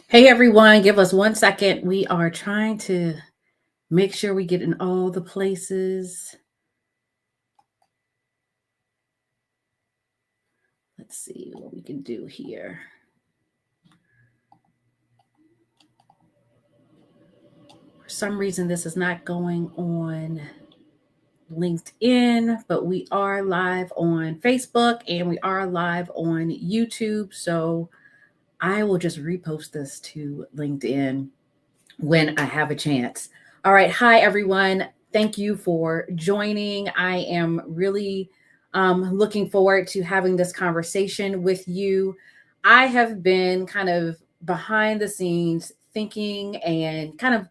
Hey everyone, give us 1 second. We are trying to make sure we get in all the places. Let's see what we can do here. For some reason, this is not going on LinkedIn, but we are live on Facebook and we are live on YouTube. So I will just repost this to LinkedIn when I have a chance. All right. Hi, everyone. Thank you for joining. I am really looking forward to having this conversation with you. I have been kind of behind the scenes thinking and kind of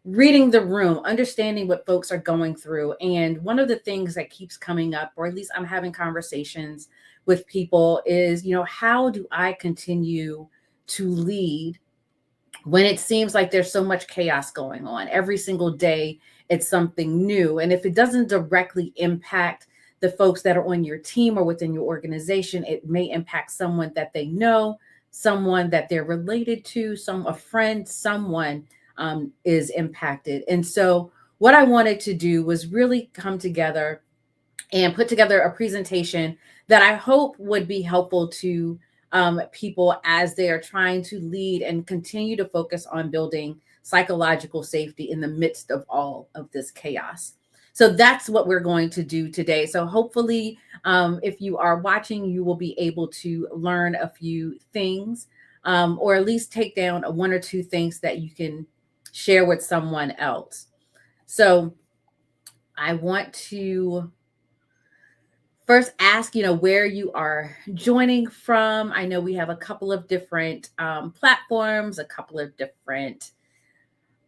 reading the room, understanding what folks are going through. And one of the things that keeps coming up, or at least I'm having conversations with people, is, how do I continue to lead when it seems like there's so much chaos going on? Every single day it's something new, and if it doesn't directly impact the folks that are on your team or within your organization, it may impact someone that they know, someone that they're related to, a friend, someone is impacted. And so what I wanted to do was really come together and put together a presentation that I hope would be helpful to people as they are trying to lead and continue to focus on building psychological safety in the midst of all of this chaos. So that's what we're going to do today. So hopefully, if you are watching, you will be able to learn a few things, or at least take down one or two things that you can share with someone else. So I want to first ask, where you are joining from. I know we have a couple of different platforms, a couple of different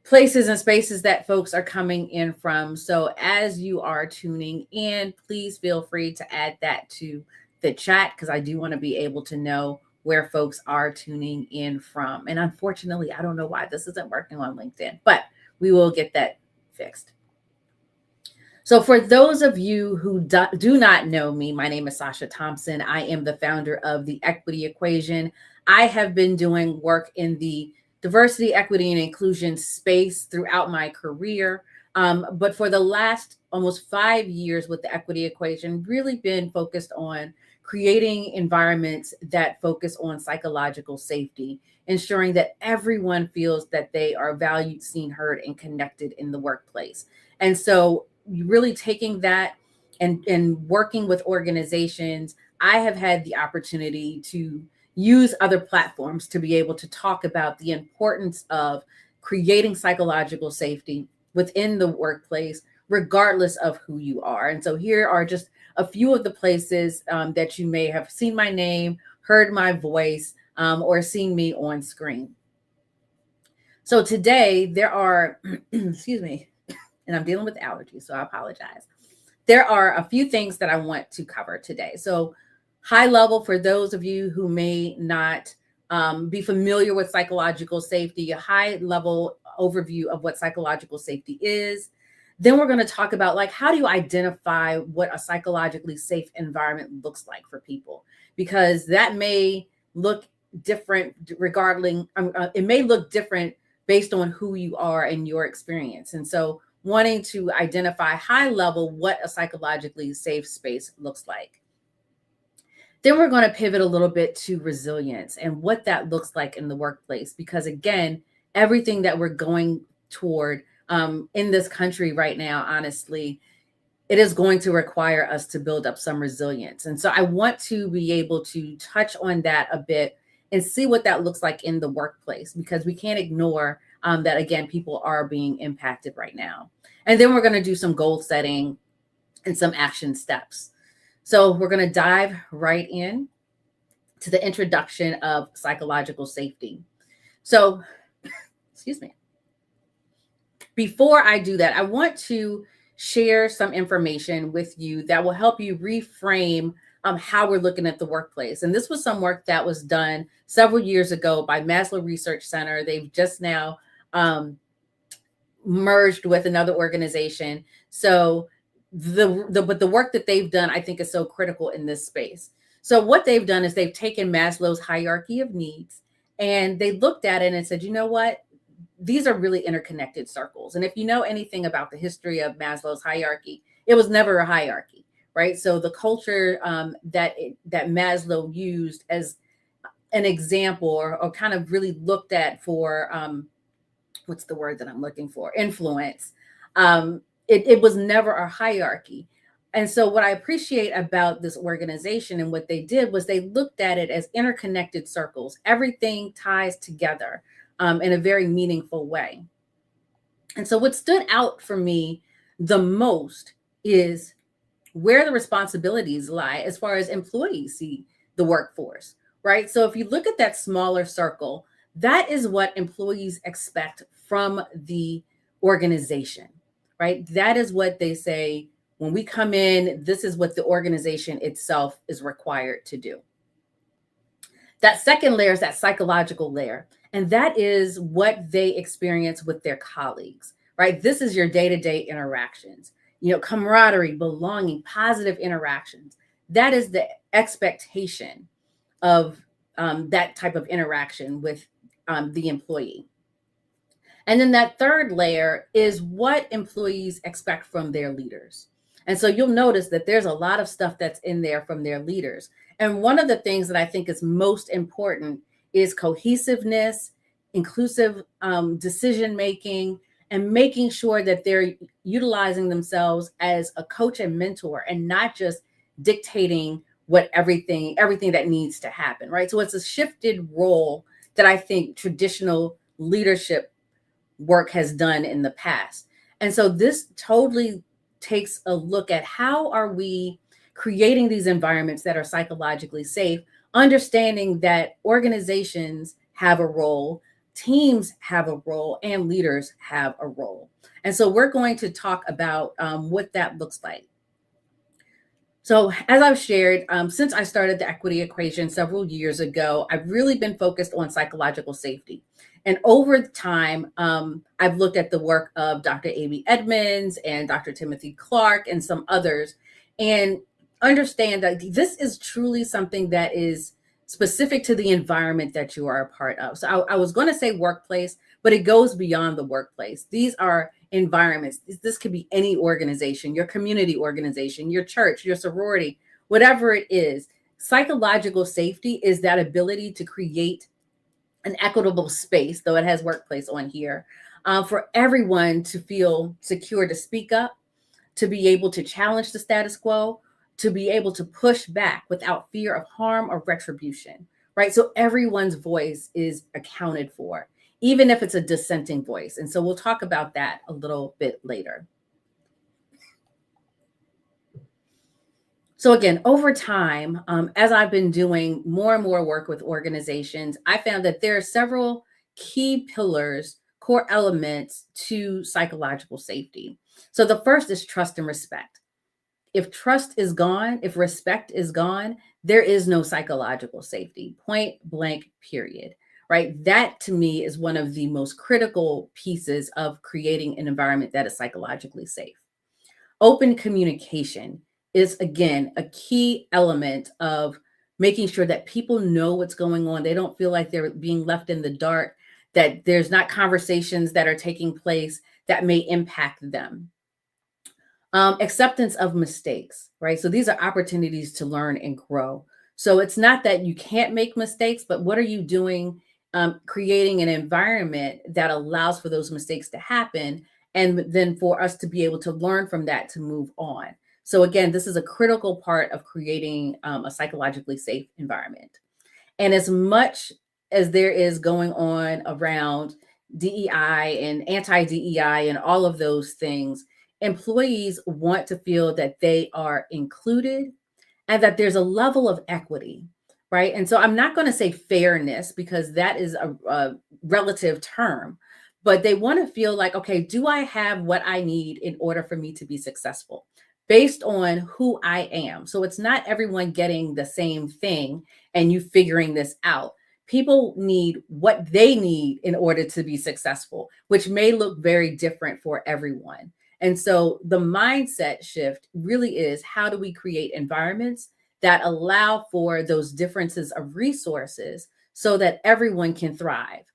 places and spaces that folks are coming in from. So as you are tuning in, please feel free to add that to the chat, because I do want to be able to know where folks are tuning in from. And unfortunately, I don't know why this isn't working on LinkedIn, but we will get that fixed. So, for those of you who do not know me, my name is Sasha Thompson. I am the founder of the Equity Equation. I have been doing work in the diversity, equity, and inclusion space throughout my career. But for the last almost 5 years with the Equity Equation, really been focused on creating environments that focus on psychological safety, ensuring that everyone feels that they are valued, seen, heard, and connected in the workplace. And so really taking that and working with organizations, I have had the opportunity to use other platforms to be able to talk about the importance of creating psychological safety within the workplace, regardless of who you are. And so here are just a few of the places that you may have seen my name, heard my voice, or seen me on screen. So today there are, excuse me, and I'm dealing with allergies, so I apologize. There are a few things that I want to cover today. So, high level, for those of you who may not be familiar with psychological safety, a high level overview of what psychological safety is. Then we're going to talk about, like, how do you identify what a psychologically safe environment looks like for people? Because that may look different regarding, it may look different based on who you are and your experience. And so wanting to identify high level what a psychologically safe space looks like. Then we're going to pivot a little bit to resilience and what that looks like in the workplace, because again, everything that we're going toward in this country right now, honestly, it is going to require us to build up some resilience. And so I want to be able to touch on that a bit and see what that looks like in the workplace, because we can't ignore that, again, people are being impacted right now. And then we're going to do some goal setting and some action steps. So we're going to dive right in to the introduction of psychological safety. So, excuse me. Before I do that, I want to share some information with you that will help you reframe how we're looking at the workplace. And this was some work that was done several years ago by Maslow Research Center. They've just now merged with another organization. So but the work that they've done, I think, is so critical in this space. So what they've done is they've taken Maslow's hierarchy of needs And they looked at it and said, you know what? These are really interconnected circles. And if you know anything about the history of Maslow's hierarchy, it was never a hierarchy, right? So the culture that Maslow used as an example, or kind of really looked at for what's the word that I'm looking for? Influence. It was never a hierarchy. And so, what I appreciate about this organization and what they did was they looked at it as interconnected circles. Everything ties together in a very meaningful way. And so, what stood out for me the most is where the responsibilities lie as far as employees see the workforce, right? So if you look at that smaller circle, that is what employees expect from the organization, right? That is what they say when we come in, this is what the organization itself is required to do. That second layer is that psychological layer, and that is what they experience with their colleagues, right? This is your day-to-day interactions, camaraderie, belonging, positive interactions. That is the expectation of that type of interaction with the employee. And then that third layer is what employees expect from their leaders. And so you'll notice that there's a lot of stuff that's in there from their leaders. And one of the things that I think is most important is cohesiveness, inclusive decision making, and making sure that they're utilizing themselves as a coach and mentor, and not just dictating what everything that needs to happen, right? So it's a shifted role that I think traditional leadership work has done in the past. And so this totally takes a look at how are we creating these environments that are psychologically safe, understanding that organizations have a role, teams have a role, and leaders have a role. And so we're going to talk about what that looks like. So as I've shared, since I started the equity equation several years ago, I've really been focused on psychological safety. And over time, I've looked at the work of Dr. Amy Edmonds and Dr. Timothy Clark and some others, and understand that this is truly something that is specific to the environment that you are a part of. So I was going to say workplace, but it goes beyond the workplace. These are environments. This could be any organization, your community organization, your church, your sorority, whatever it is. Psychological safety is that ability to create an equitable space, though it has workplace on here, for everyone to feel secure to speak up, to be able to challenge the status quo, to be able to push back without fear of harm or retribution, right? So everyone's voice is accounted for, even if it's a dissenting voice. And so we'll talk about that a little bit later. So again, over time, as I've been doing more and more work with organizations, I found that there are several key pillars, core elements to psychological safety. So the first is trust and respect. If trust is gone, if respect is gone, there is no psychological safety, point blank, period, right? That to me is one of the most critical pieces of creating an environment that is psychologically safe. Open communication is, again, a key element of making sure that people know what's going on. They don't feel like they're being left in the dark, that there's not conversations that are taking place that may impact them. Acceptance of mistakes, right? So these are opportunities to learn and grow. So it's not that you can't make mistakes, but what are you doing, creating an environment that allows for those mistakes to happen, and then for us to be able to learn from that to move on. So again, this is a critical part of creating a psychologically safe environment. And as much as there is going on around DEI and anti-DEI and all of those things, employees want to feel that they are included and that there's a level of equity, right? And so I'm not going to say fairness because that is a relative term, but they want to feel like, okay, do I have what I need in order for me to be successful based on who I am? So it's not everyone getting the same thing and you figuring this out. People need what they need in order to be successful, which may look very different for everyone. And so the mindset shift really is, how do we create environments that allow for those differences of resources so that everyone can thrive.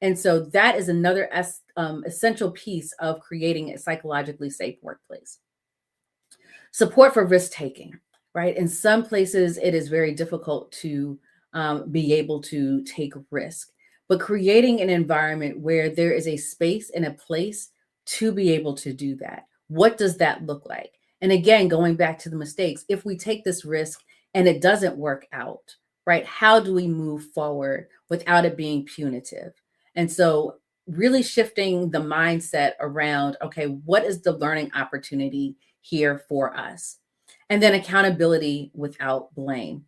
And so that is another essential piece of creating a psychologically safe workplace. Support for risk taking, right? In some places, it is very difficult to be able to take risk, but creating an environment where there is a space and a place to be able to do that. What does that look like? And again, going back to the mistakes, if we take this risk and it doesn't work out, right? How do we move forward without it being punitive? And so, really shifting the mindset around, okay, what is the learning opportunity here for us? And then accountability without blame.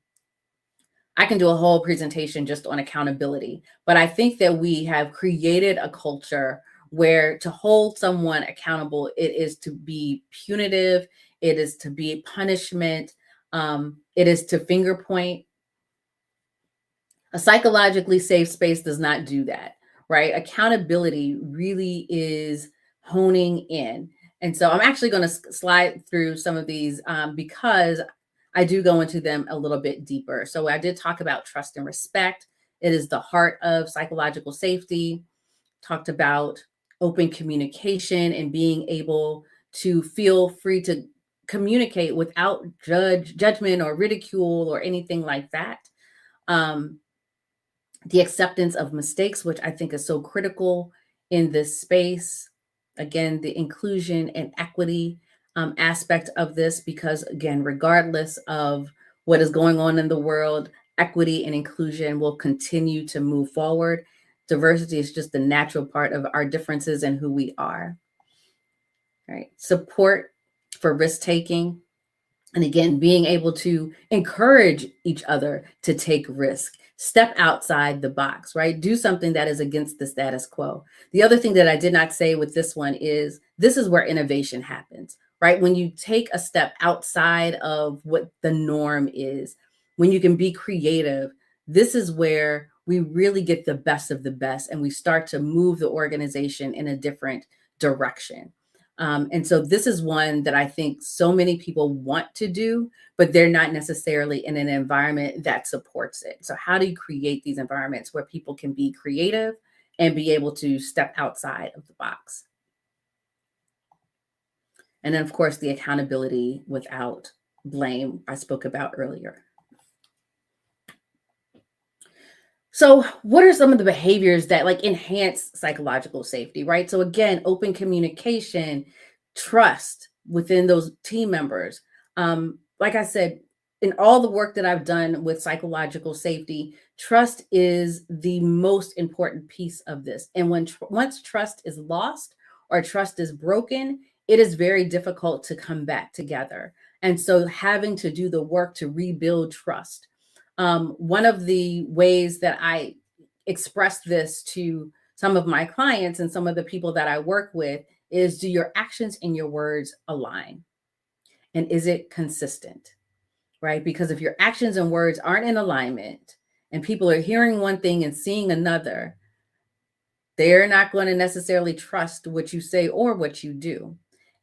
I can do a whole presentation just on accountability, but I think that we have created a culture where to hold someone accountable, it is to be punitive, it is to be punishment, it is to finger point. A psychologically safe space does not do that, right? Accountability really is honing in. And so I'm actually going to slide through some of these because I do go into them a little bit deeper. So I did talk about trust and respect. It is the heart of psychological safety. Talked about open communication and being able to feel free to communicate without judgment or ridicule or anything like that. Um, the acceptance of mistakes, which I think is so critical in this space. Again, the inclusion and equity aspect of this, because again, regardless of what is going on in the world, equity and inclusion will continue to move forward. Diversity is just the natural part of our differences and who we are. Right. Support for risk taking, and again, being able to encourage each other to take risk, step outside the box, right? Do something that is against the status quo. The other thing that I did not say with this one is this is where innovation happens, right? When you take a step outside of what the norm is, when you can be creative, this is where we really get the best of the best and we start to move the organization in a different direction. And so this is one that I think so many people want to do, but they're not necessarily in an environment that supports it. So how do you create these environments where people can be creative and be able to step outside of the box? And then, of course, the accountability without blame I spoke about earlier. So, what are some of the behaviors that like enhance psychological safety, right? So again, open communication, trust within those team members. Like I said, in all the work that I've done with psychological safety, trust is the most important piece of this. And once trust is lost or trust is broken, it is very difficult to come back together. And so having to do the work to rebuild trust, one of the ways that I express this to some of my clients and some of the people that I work with is, do your actions and your words align? And is it consistent? Right? Because if your actions and words aren't in alignment and people are hearing one thing and seeing another, they're not going to necessarily trust what you say or what you do.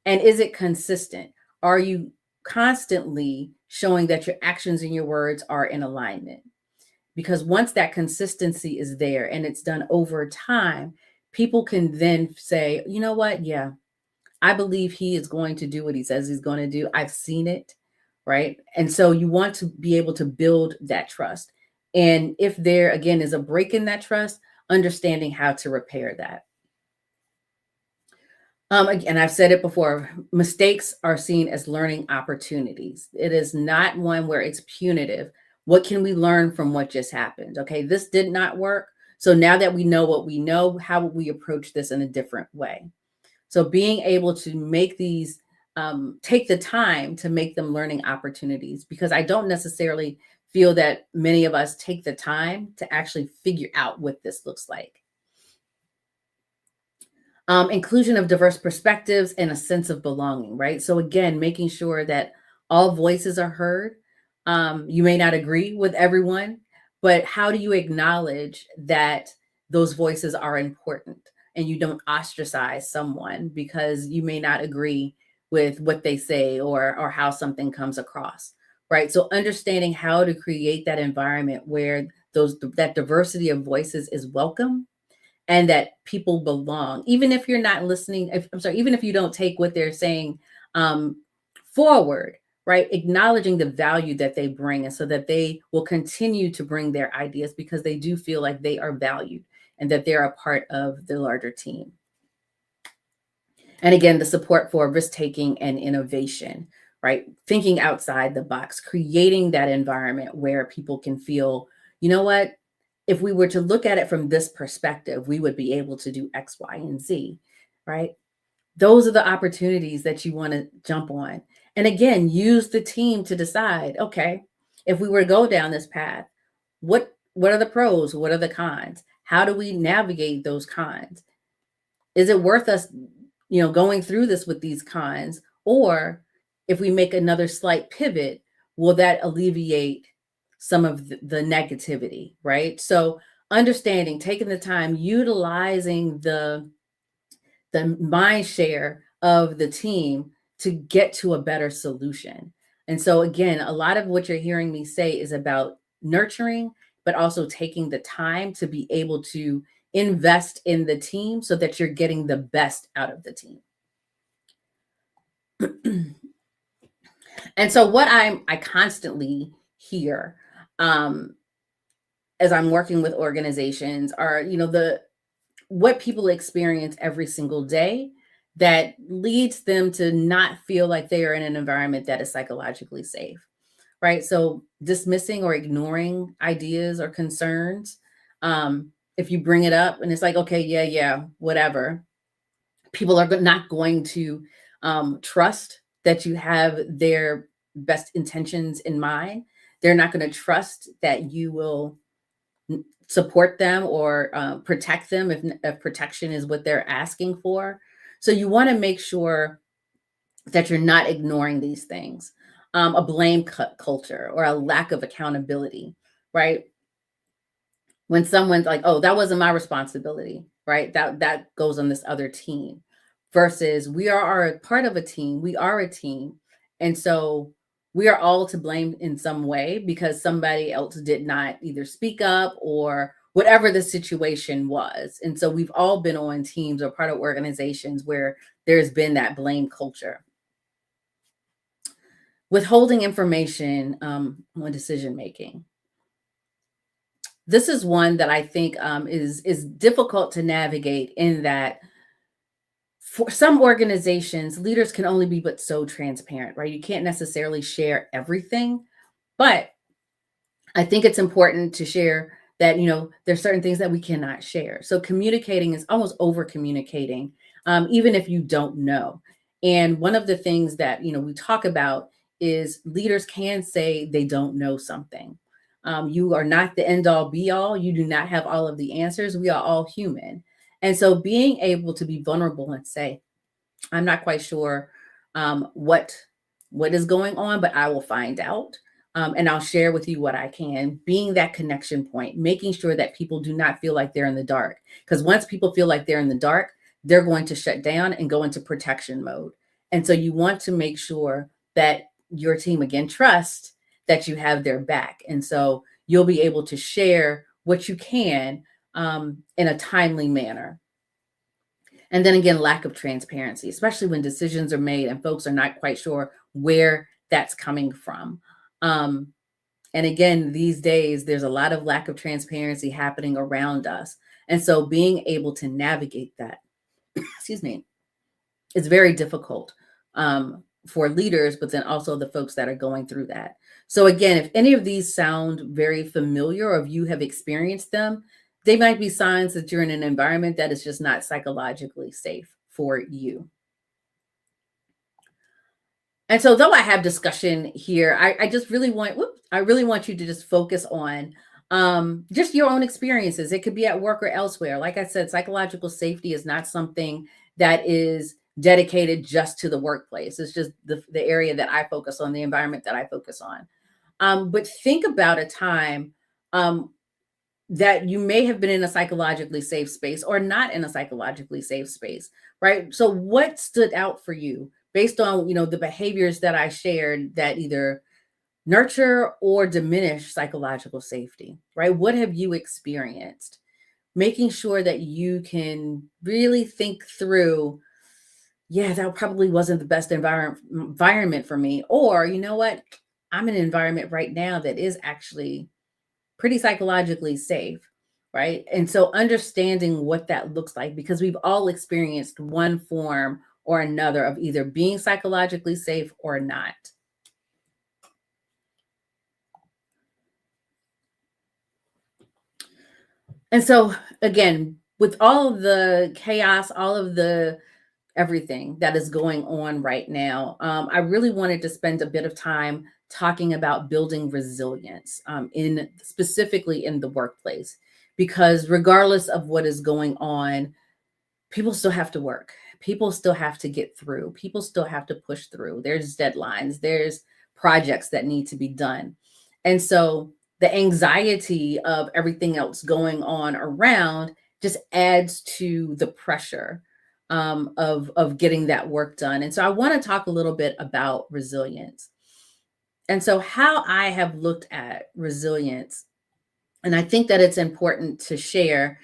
And is it consistent? Are you constantly showing that your actions and your words are in alignment? Because once that consistency is there and it's done over time, people can then say, you know what? Yeah, I believe he is going to do what he says he's going to do. I've seen it. Right. And so you want to be able to build that trust. And if there, again, is a break in that trust, understanding how to repair that. Again, I've said it before, mistakes are seen as learning opportunities. It is not one where it's punitive. What can we learn from what just happened? Okay, this did not work. So now that we know what we know, how would we approach this in a different way? So being able to make these, take the time to make them learning opportunities, because I don't necessarily feel that many of us take the time to actually figure out what this looks like. Inclusion of diverse perspectives and a sense of belonging, right? So again, making sure that all voices are heard. You may not agree with everyone, but how do you acknowledge that those voices are important and you don't ostracize someone because you may not agree with what they say or how something comes across, right? So understanding how to create that environment where that diversity of voices is welcome and that people belong, even if you're not listening. Even if you don't take what they're saying um, forward, right? Acknowledging the value that they bring, and so that they will continue to bring their ideas because they do feel like they are valued and that they're a part of the larger team. And again, the support for risk taking and innovation, right? Thinking outside the box, creating that environment where people can feel, you know what? If we were to look at it from this perspective, we would be able to do X, Y, and Z, right? Those are the opportunities that you want to jump on. And again, use the team to decide, okay, if we were to go down this path, what are the pros? What are the cons? How do we navigate those cons? Is it worth us, going through this with these cons? Or if we make another slight pivot, will that alleviate some of the negativity, right? So understanding, taking the time, utilizing the mind share of the team to get to a better solution. And so again, a lot of what you're hearing me say is about nurturing, but also taking the time to be able to invest in the team so that you're getting the best out of the team. And so what I constantly hear as I'm working with organizations are, the what people experience every single day that leads them to not feel like they are in an environment that is psychologically safe, right? So dismissing or ignoring ideas or concerns. If you bring it up and it's like, okay, yeah, whatever, people are not going to trust that you have their best intentions in mind. They're not going to trust that you will support them or protect them if protection is what they're asking for. So you want to make sure that you're not ignoring these things. A blame culture or a lack of accountability, right? When someone's like, "Oh, that wasn't my responsibility," right? That goes on this other team. Versus we are a part of a team. We are a team, and so we are all to blame in some way because somebody else did not either speak up or whatever the situation was. And so we've all been on teams or part of organizations where there's been that blame culture. Withholding information on decision making. This is one that I think is difficult to navigate in that for some organizations, leaders can only be but so transparent, right? You can't necessarily share everything, but I think it's important to share that, there's certain things that we cannot share. So communicating is almost over communicating, even if you don't know. And one of the things that, we talk about is leaders can say they don't know something. You are not the end all be all. You do not have all of the answers. We are all human. And so being able to be vulnerable and say, I'm not quite sure what is going on, but I will find out. And I'll share with you what I can, being that connection point, making sure that people do not feel like they're in the dark. Because once people feel like they're in the dark, they're going to shut down and go into protection mode. And so you want to make sure that your team, again, trusts that you have their back. And so you'll be able to share what you can in a timely manner. And then again, lack of transparency, especially when decisions are made and folks are not quite sure where that's coming from. And again, these days, there's a lot of lack of transparency happening around us. And so being able to navigate that, excuse me, is very difficult for leaders, but then also the folks that are going through that. So again, if any of these sound very familiar or if you have experienced them, they might be signs that you're in an environment that is just not psychologically safe for you. And so though I have discussion here, I just really want, I really want you to just focus on just your own experiences. It could be at work or elsewhere. Like I said, psychological safety is not something that is dedicated just to the workplace. It's just the area that I focus on, the environment that I focus on. But think about a time that you may have been in a psychologically safe space or not in a psychologically safe space, right? So what stood out for you based on, the behaviors that I shared that either nurture or diminish psychological safety, right? What have you experienced? Making sure that you can really think through, yeah, that probably wasn't the best environment for me. Or, you know what? I'm in an environment right now that is actually pretty psychologically safe, right? And so understanding what that looks like, because we've all experienced one form or another of either being psychologically safe or not. And so, again, with all of the chaos, all of the everything that is going on right now, I really wanted to spend a bit of time talking about building resilience in specifically in the workplace, because regardless of what is going on, people still have to work. People still have to get through. People still have to push through. There's deadlines, there's projects that need to be done. And so the anxiety of everything else going on around just adds to the pressure of getting that work done. And so I want to talk a little bit about resilience. And so, how I have looked at resilience, and I think that it's important to share,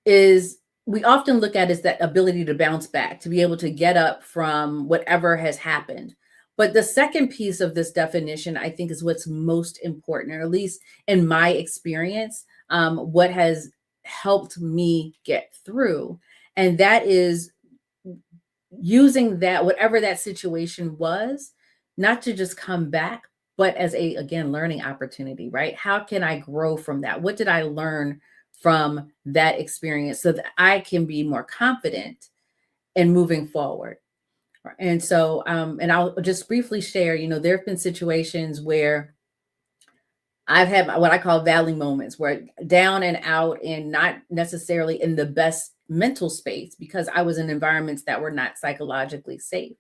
is we often look at is that ability to bounce back, to be able to get up from whatever has happened. But the second piece of this definition, I think, is what's most important, or at least in my experience, what has helped me get through. And that is using that, whatever that situation was, not to just come back, but as a, again, learning opportunity, right? How can I grow from that? What did I learn from that experience so that I can be more confident in moving forward? And so, and I'll just briefly share, there have been situations where I've had what I call valley moments, where down and out and not necessarily in the best mental space because I was in environments that were not psychologically safe.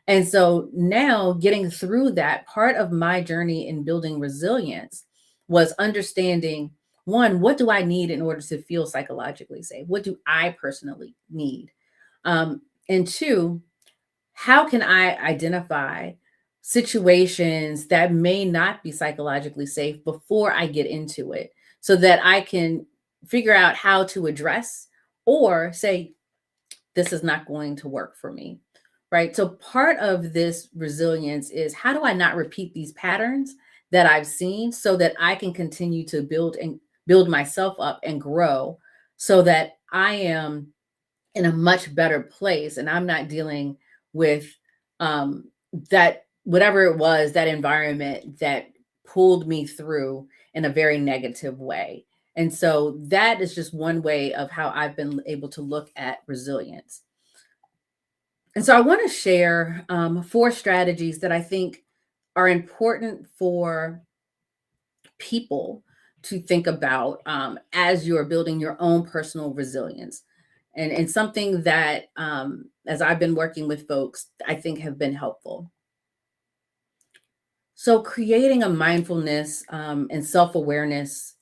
And so now getting through that, part of my journey in building resilience was understanding, one, what do I need in order to feel psychologically safe? What do I personally need? And two, how can I identify situations that may not be psychologically safe before I get into it so that I can figure out how to address or say, this is not going to work for me. Right. So part of this resilience is, how do I not repeat these patterns that I've seen so that I can continue to build myself up and grow so that I am in a much better place and I'm not dealing with um, that, whatever it was, that environment that pulled me through in a very negative way. And so that is just one way of how I've been able to look at resilience. And so I want to share four strategies that I think are important for people to think about as you're building your own personal resilience. And something that, as I've been working with folks, I think have been helpful. So, creating a mindfulness and self awareness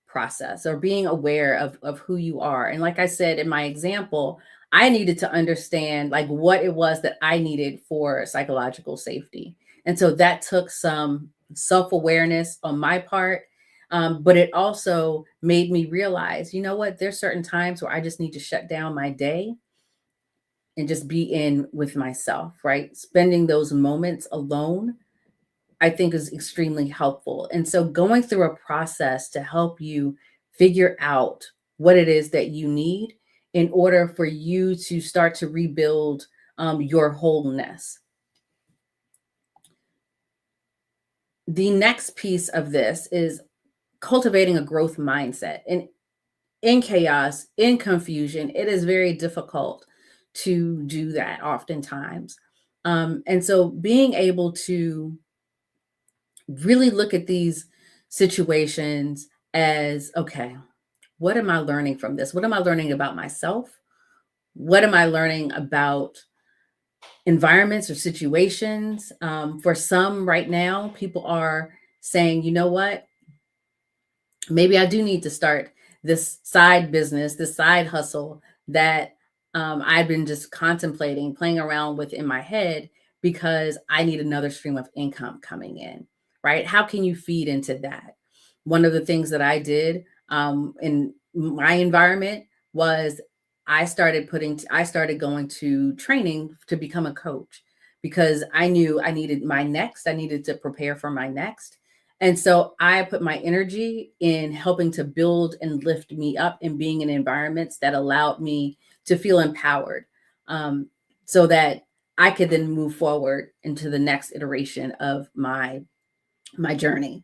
process, or being aware of who you are. And like I said in my example, I needed to understand like what it was that I needed for psychological safety. And so that took some self awareness on my part. But it also made me realize, you know what, there's certain times where I just need to shut down my day and just be in with myself, right? Spending those moments alone, I think, is extremely helpful. And so going through a process to help you figure out what it is that you need in order for you to start to rebuild your wholeness. The next piece of this is cultivating a growth mindset. And in chaos, in confusion, it is very difficult to do that oftentimes. And so being able to really look at these situations as, okay, what am I learning from this? What am I learning about myself? What am I learning about environments or situations? For some right now, people are saying, you know what? Maybe I do need to start this side business, this side hustle that I've been just contemplating, playing around with in my head, because I need another stream of income coming in. right? How can you feed into that? One of the things that I did in my environment was I started going to training to become a coach because I knew I needed to prepare for my next. And so I put my energy in helping to build and lift me up and being in environments that allowed me to feel empowered, um, so that I could then move forward into the next iteration of my journey.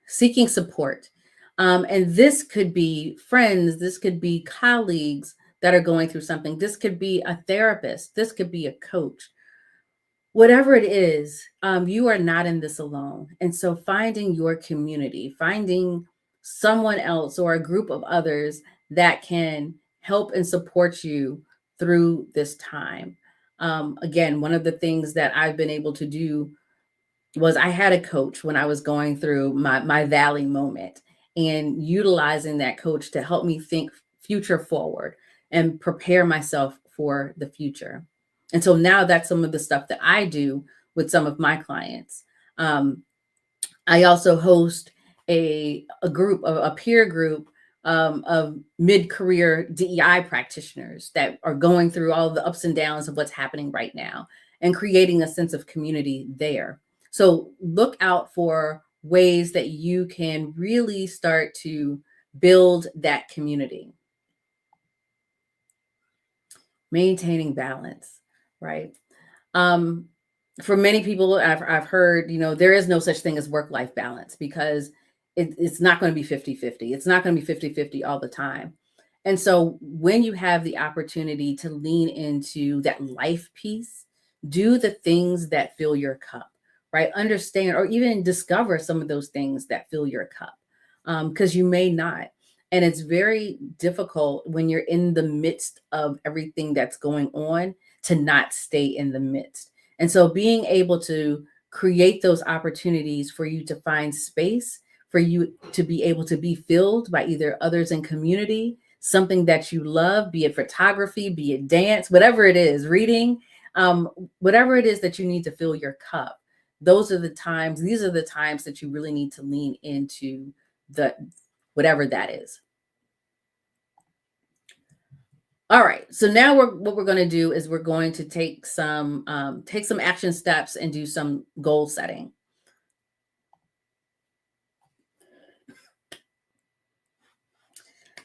Seeking support. And this could be friends, this could be colleagues that are going through something, this could be a therapist, this could be a coach. Whatever it is, you are not in this alone. And so finding your community, finding someone else or a group of others that can help and support you through this time. Again, one of the things that I've been able to do was I had a coach when I was going through my valley moment, and utilizing that coach to help me think future forward and prepare myself for the future. And so now that's some of the stuff that I do with some of my clients. Um, I also host a group, a peer group, of mid-career DEI practitioners that are going through all the ups and downs of what's happening right now and creating a sense of community there. So look out for ways that you can really start to build that community. Maintaining balance, right? Um, for many people, I've heard, there is no such thing as work-life balance because it's not going to be 50-50. It's not going to be 50-50 all the time. And so when you have the opportunity to lean into that life piece, do the things that fill your cup, right? Understand or even discover some of those things that fill your cup, because you may not. And it's very difficult when you're in the midst of everything that's going on to not stay in the midst. And so being able to create those opportunities for you to find space, for you to be able to be filled by either others in community, something that you love, be it photography, be it dance, whatever it is, reading, whatever it is that you need to fill your cup. These are the times that you really need to lean into the whatever that is. All right. So now what we're going to do is we're going to take some action steps and do some goal setting.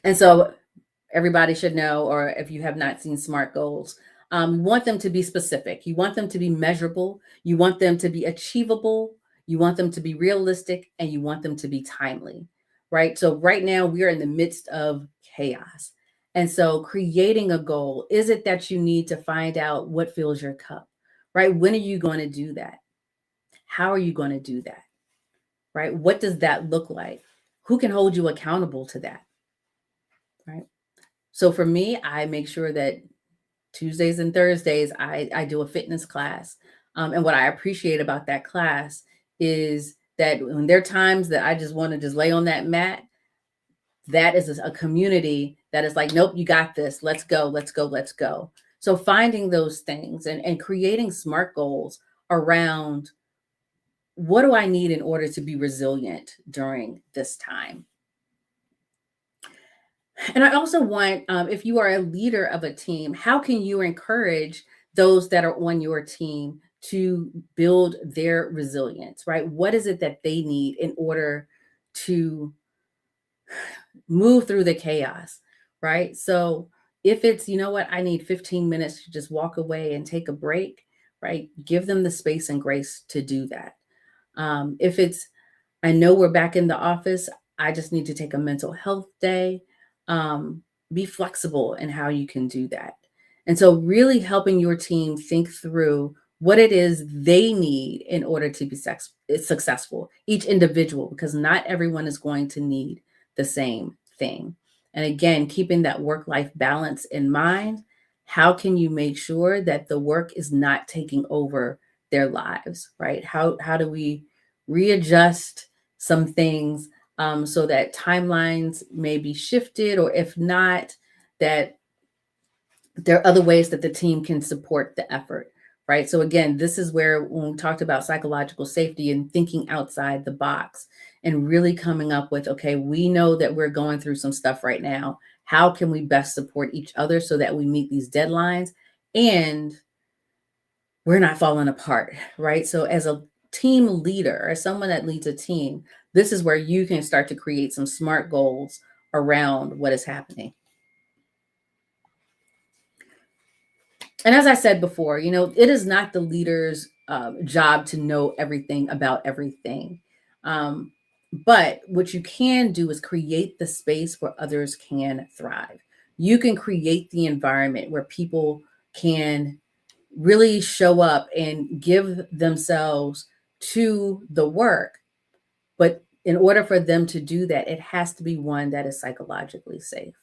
And so everybody should know, or if you have not seen SMART goals, you want them to be specific. You want them to be measurable. You want them to be achievable. You want them to be realistic, and you want them to be timely, right? So right now we are in the midst of chaos. And so creating a goal, is it that you need to find out what fills your cup, right? When are you going to do that? How are you going to do that, right? What does that look like? Who can hold you accountable to that, right? So for me, I make sure that Tuesdays and Thursdays, I do a fitness class. And what I appreciate about that class is that when there are times that I just want to just lay on that mat, that is a community that is like, nope, you got this. Let's go, let's go, let's go. So finding those things and creating SMART goals around what do I need in order to be resilient during this time? And I also want, if you are a leader of a team, how can you encourage those that are on your team to build their resilience, right? What is it that they need in order to move through the chaos, right? So if it's, you know what, I need 15 minutes to just walk away and take a break, right? Give them the space and grace to do that. If it's, I know we're back in the office, I just need to take a mental health day. Be flexible in how you can do that. And so, really helping your team think through what it is they need in order to be successful, each individual, because not everyone is going to need the same thing. And again, keeping that work life balance in mind, how can you make sure that the work is not taking over their lives, right? How do we readjust some things, so that timelines may be shifted, or if not, that there are other ways that the team can support the effort, right? So again, this is where when we talked about psychological safety and thinking outside the box and really coming up with, okay, we know that we're going through some stuff right now. How can we best support each other so that we meet these deadlines and we're not falling apart, right? So as a team leader, as someone that leads a team, this is where you can start to create some smart goals around what is happening. And as I said before, it is not the leader's job to know everything about everything. Um, but what you can do is create the space where others can thrive. You can create the environment where people can really show up and give themselves to the work. But in order for them to do that, it has to be one that is psychologically safe.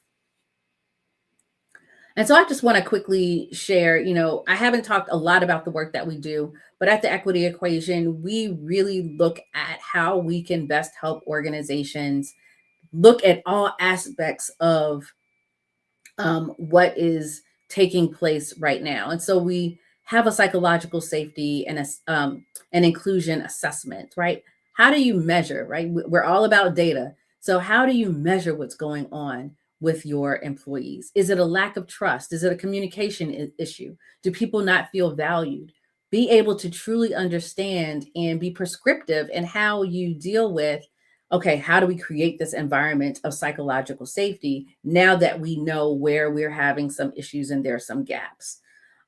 And so I just want to quickly share, I haven't talked a lot about the work that we do, but at the equity equation, we really look at how we can best help organizations look at all aspects of what is taking place right now. And so we have a psychological safety and an inclusion assessment, right? How do you measure, right? We're all about data. So how do you measure what's going on with your employees? Is it a lack of trust? Is it a communication issue? Do people not feel valued? Be able to truly understand and be prescriptive in how you deal with, okay, how do we create this environment of psychological safety now that we know where we're having some issues and there are some gaps?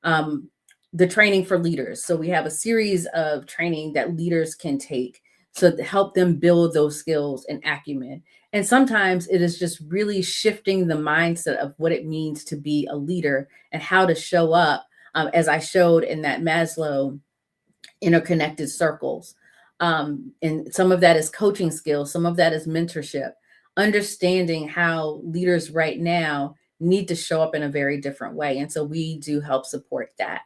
Um, the training for leaders. So we have a series of training that leaders can take to help them build those skills and acumen. And sometimes it is just really shifting the mindset of what it means to be a leader and how to show up, as I showed in that Maslow interconnected circles. And some of that is coaching skills, some of that is mentorship, understanding how leaders right now need to show up in a very different way. And so we do help support that.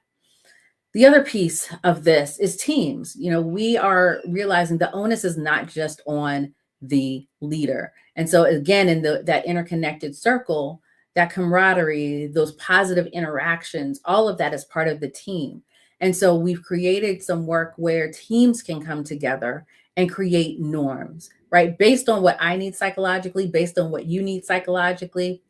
The other piece of this is teams. We are realizing the onus is not just on the leader. And so again, in that interconnected circle, that camaraderie, those positive interactions, all of that is part of the team. And so we've created some work where teams can come together and create norms, right? Based on what I need psychologically, based on what you need psychologically,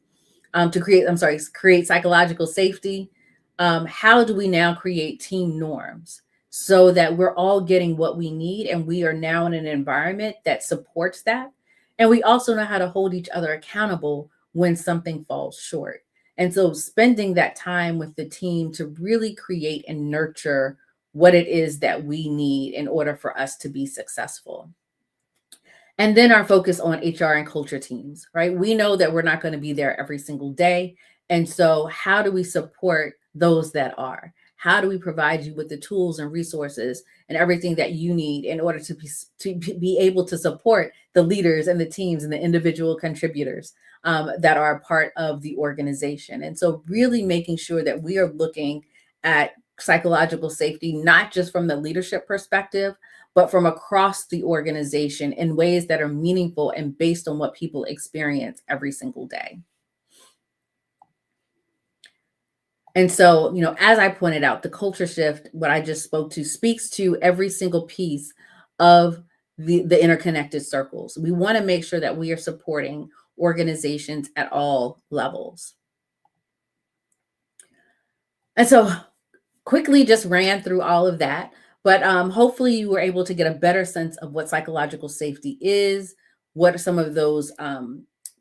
to create psychological safety. How do we now create team norms so that we're all getting what we need and we are now in an environment that supports that? And we also know how to hold each other accountable when something falls short. And so spending that time with the team to really create and nurture what it is that we need in order for us to be successful. And then our focus on HR and culture teams, right? We know that we're not going to be there every single day. And so, how do we support those that are? How do we provide you with the tools and resources and everything that you need in order to be able to support the leaders and the teams and the individual contributors that are a part of the organization? And so, really making sure that we are looking at psychological safety, not just from the leadership perspective, but from across the organization in ways that are meaningful and based on what people experience every single day. And so, as I pointed out, the culture shift, what I just spoke to, speaks to every single piece of the interconnected circles. We want to make sure that we are supporting organizations at all levels. And so, quickly just ran through all of that, but hopefully you were able to get a better sense of what psychological safety is, what are some of those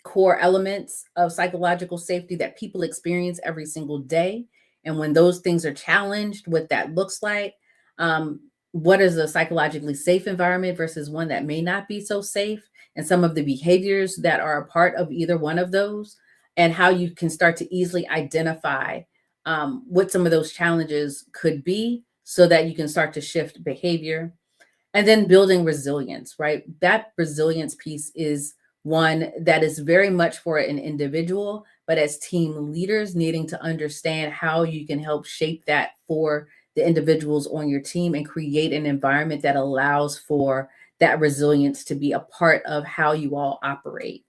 core elements of psychological safety that people experience every single day, and when those things are challenged, what that looks like. What is a psychologically safe environment versus one that may not be so safe, and some of the behaviors that are a part of either one of those, and how you can start to easily identify what some of those challenges could be so that you can start to shift behavior. And then building resilience, right? That resilience piece is one that is very much for an individual, but as team leaders, needing to understand how you can help shape that for the individuals on your team and create an environment that allows for that resilience to be a part of how you all operate.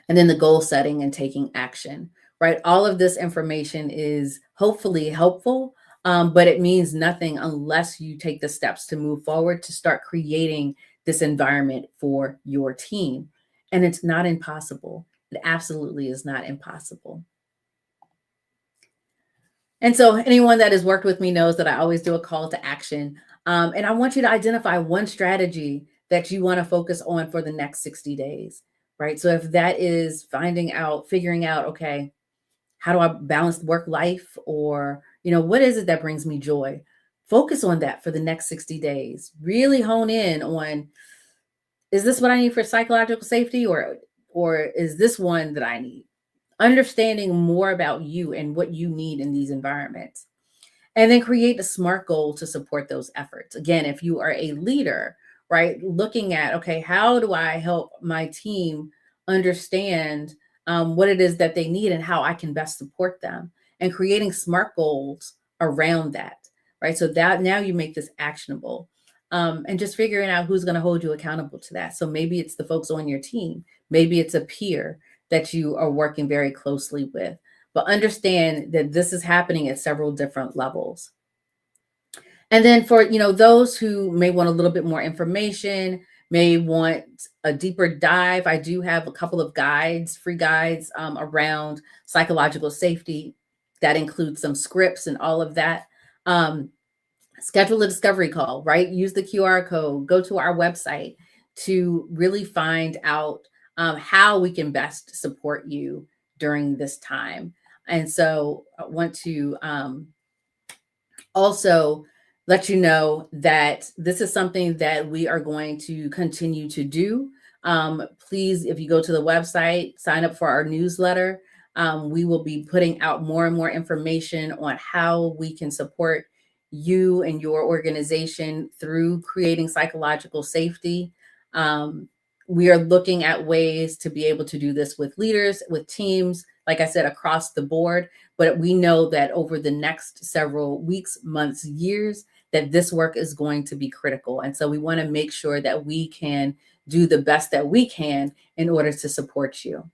And then the goal setting and taking action, right? All of this information is hopefully helpful. But it means nothing unless you take the steps to move forward to start creating this environment for your team. And it's not impossible. It absolutely is not impossible. And so, anyone that has worked with me knows that I always do a call to action. And I want you to identify one strategy that you want to focus on for the next 60 days, right? So, if that is figuring out, okay, how do I balance work life, or, what is it that brings me joy? Focus on that for the next 60 days. Really hone in on, is this what I need for psychological safety, or is this one that I need? Understanding more about you and what you need in these environments. And then create a SMART goal to support those efforts. Again, if you are a leader, right, looking at, okay, how do I help my team understand what it is that they need and how I can best support them, and creating SMART goals around that, right? So that now you make this actionable, and just figuring out who's going to hold you accountable to that. So maybe it's the folks on your team, maybe it's a peer that you are working very closely with, but understand that this is happening at several different levels. And then for, those who may want a little bit more information, may want a deeper dive, I do have a couple of guides, free guides, around psychological safety that includes some scripts and all of that. Schedule a discovery call, right? Use the QR code, go to our website to really find out how we can best support you during this time. And so I want to also let you know that this is something that we are going to continue to do. Please, if you go to the website, sign up for our newsletter. We will be putting out more and more information on how we can support you and your organization through creating psychological safety. We are looking at ways to be able to do this with leaders, with teams, like I said, across the board. But we know that over the next several weeks, months, years, that this work is going to be critical. And so we want to make sure that we can do the best that we can in order to support you.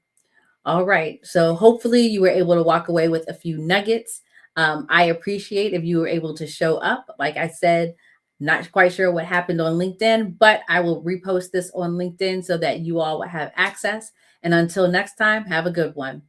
All right. So hopefully you were able to walk away with a few nuggets. I appreciate if you were able to show up. Like I said, not quite sure what happened on LinkedIn, but I will repost this on LinkedIn so that you all will have access. And until next time, have a good one.